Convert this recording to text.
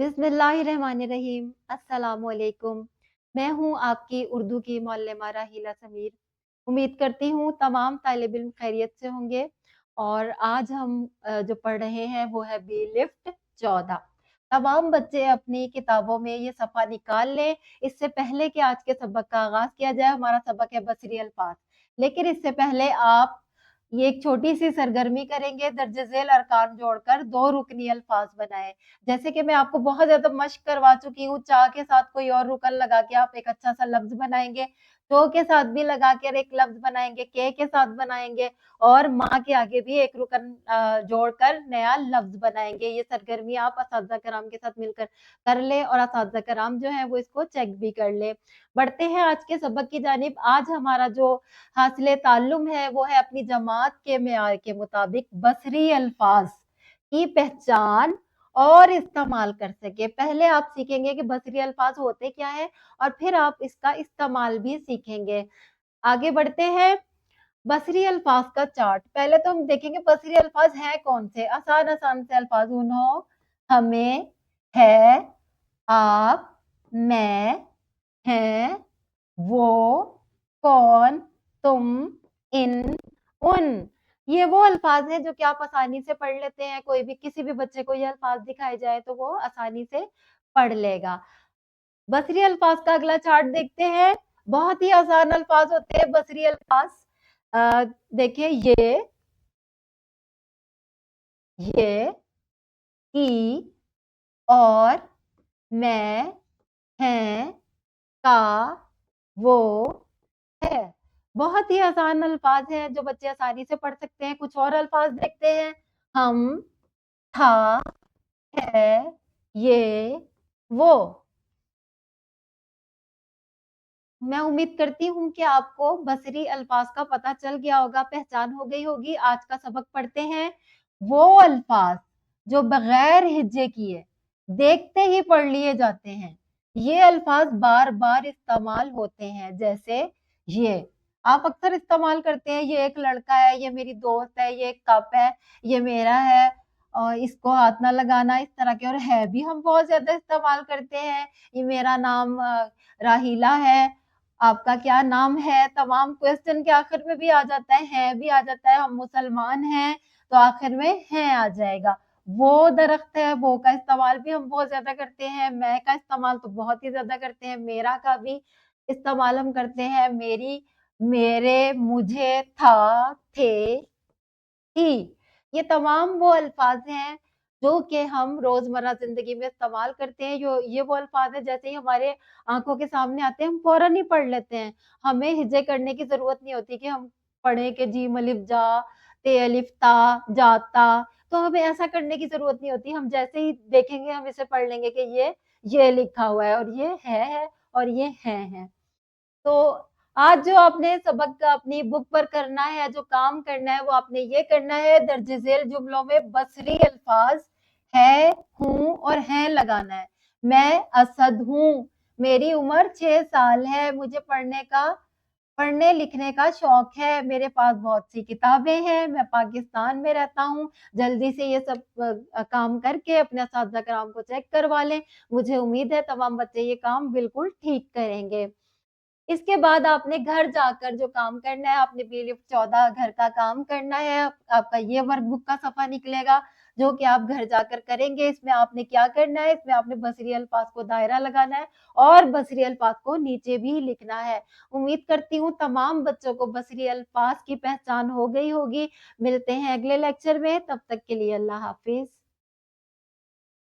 बिस्मिल्लाहिर्रहमानिर्रहीम। अस्सलामुअलैकुम। मैं हूँ आपकी उर्दू की मौल्लमा राहीला समीर। उम्मीद करती हूँ तमाम तालिब इल्म खैरियत से होंगे। और आज हम जो पढ़ रहे हैं वो है बी लिफ्ट 14। तमाम बच्चे अपनी किताबों में ये सफ़ा निकाल लें। इससे पहले कि आज के सबक का आगाज़ किया जाए, हमारा सबक है बसरी अल्फाज। लेकिन इससे पहले आप ये एक छोटी सी सरगर्मी करेंगे, दर्ज झेल अरकान जोड़कर 2 रुकनी अल्फाज बनाएं। जैसे कि मैं आपको बहुत ज़्यादा मश्क करवा चुकी हूँ, चा के साथ कोई और रुकन लगा के आप एक अच्छा सा लफ्ज़ बनाएँगे, तो के साथ भी लगा कर एक लफ्ज़ बनाएँगे, के साथ बनाएँगे और माँ के आगे भी एक रुकन जोड़कर नया लफ्ज़ बनाएँगे। ये सरगर्मी आप असातिज़ा कराम के साथ मिलकर कर लें और असातिज़ा कराम जो है वो इसको चेक भी कर लें। बढ़ते हैं आज के सबक की जानिब। आज हमारा जो हासिल ताल्लुम है वो है अपनी जमात के मेयार के मुताबिक बसरी अल्फाज की पहचान और इस्तेमाल कर सके। पहले आप सीखेंगे कि बसरी अल्फाज होते क्या है और फिर आप इसका इस्तेमाल भी सीखेंगे। आगे बढ़ते हैं। बसरी अल्फाज का चार्ट पहले तो हम देखेंगे बसरी अल्फाज हैं कौन से। आसान आसान से अल्फाज उन्हों, हमें, है, आप, मैं, हैं, वो, कौन, तुम, इन, उन। ये वो अल्फाज हैं जो कि आप आसानी से पढ़ लेते हैं। कोई भी किसी भी बच्चे को ये अल्फाज दिखाए जाए तो वो आसानी से पढ़ लेगा। बसरी अल्फाज का अगला चार्ट देखते हैं। बहुत ही आसान अल्फाज होते हैं बसरी अल्फाज। देखिए ये, की, और, मैं, हैं, का, वो, है। बहुत ही आसान अल्फाज हैं जो बच्चे आसानी से पढ़ सकते हैं। कुछ और अल्फाज देखते हैं। हम, था, है, ये, वो। मैं उम्मीद करती हूँ कि आपको बसरी अल्फाज का पता चल गया होगा, पहचान हो गई होगी। आज का सबक पढ़ते हैं। वो अल्फाज जो बगैर हिज्जे किए देखते ही पढ़ लिए जाते हैं। ये अल्फाज बार बार इस्तेमाल होते हैं। जैसे ये आप अक्सर इस्तेमाल करते हैं। ये एक लड़का है, ये मेरी दोस्त है, ये एक कप है, ये मेरा है और इसको हाथ ना लगाना, इस तरह के। और है भी हम बहुत ज्यादा इस्तेमाल करते हैं। ये मेरा नाम राहीला है, आपका क्या नाम है। तमाम क्वेश्चन के आखिर में भी आ जाता है भी आ जाता है। हम मुसलमान हैं तो आखिर में है आ जाएगा। वो दरख्त है, वो का इस्तेमाल भी हम बहुत ज्यादा करते हैं। मैं का इस्तेमाल तो बहुत ही ज्यादा करते हैं। मेरा का भी इस्तेमाल हम करते हैं। मेरी, मेरे, मुझे, था, थे, थी। ये तमाम वो अल्फाज हैं जो कि हम रोजमर्रा जिंदगी में इस्तेमाल करते हैं। जो ये वो अल्फाज है जैसे ही हमारे आंखों के सामने आते हैं हम फौरन ही पढ़ लेते हैं। हमें हिज्जे करने की जरूरत नहीं होती कि हम पढ़े कि जीम अलिफ जा, ते अलिफ ता, जाता। तो हमें ऐसा करने की जरूरत नहीं होती। हम जैसे ही देखेंगे हम इसे पढ़ लेंगे कि ये लिखा हुआ है और ये है और ये है। तो आज जो आपने सबक अपनी बुक पर करना है, जो काम करना है वो आपने ये करना है, दर्ज झेल जुमलों में बसरी अल्फाज है, हूँ और हैं लगाना है। मैं असद हूँ, मेरी उम्र 6 साल है, मुझे पढ़ने लिखने का शौक है, मेरे पास बहुत सी किताबें हैं, मैं पाकिस्तान में रहता हूँ। जल्दी से ये सब काम करके अपने असातिज़ा कराम को चेक करवा लें। मुझे उम्मीद है तमाम बच्चे ये काम बिल्कुल ठीक करेंगे। इसके बाद आपने घर जाकर जो काम करना है, आपने पीलिफ 14 घर का काम करना है। आपका ये वर्कबुक का सफा निकलेगा जो कि आप घर जाकर करेंगे। इसमें आपने क्या करना है, इसमें आपने बसरी अल्फाज को दायरा लगाना है और बसरी अल्फाज को नीचे भी लिखना है। उम्मीद करती हूँ तमाम बच्चों को बसरी अल्फाज की पहचान हो गई होगी। मिलते हैं अगले लेक्चर में, तब तक के लिए अल्लाह हाफिज।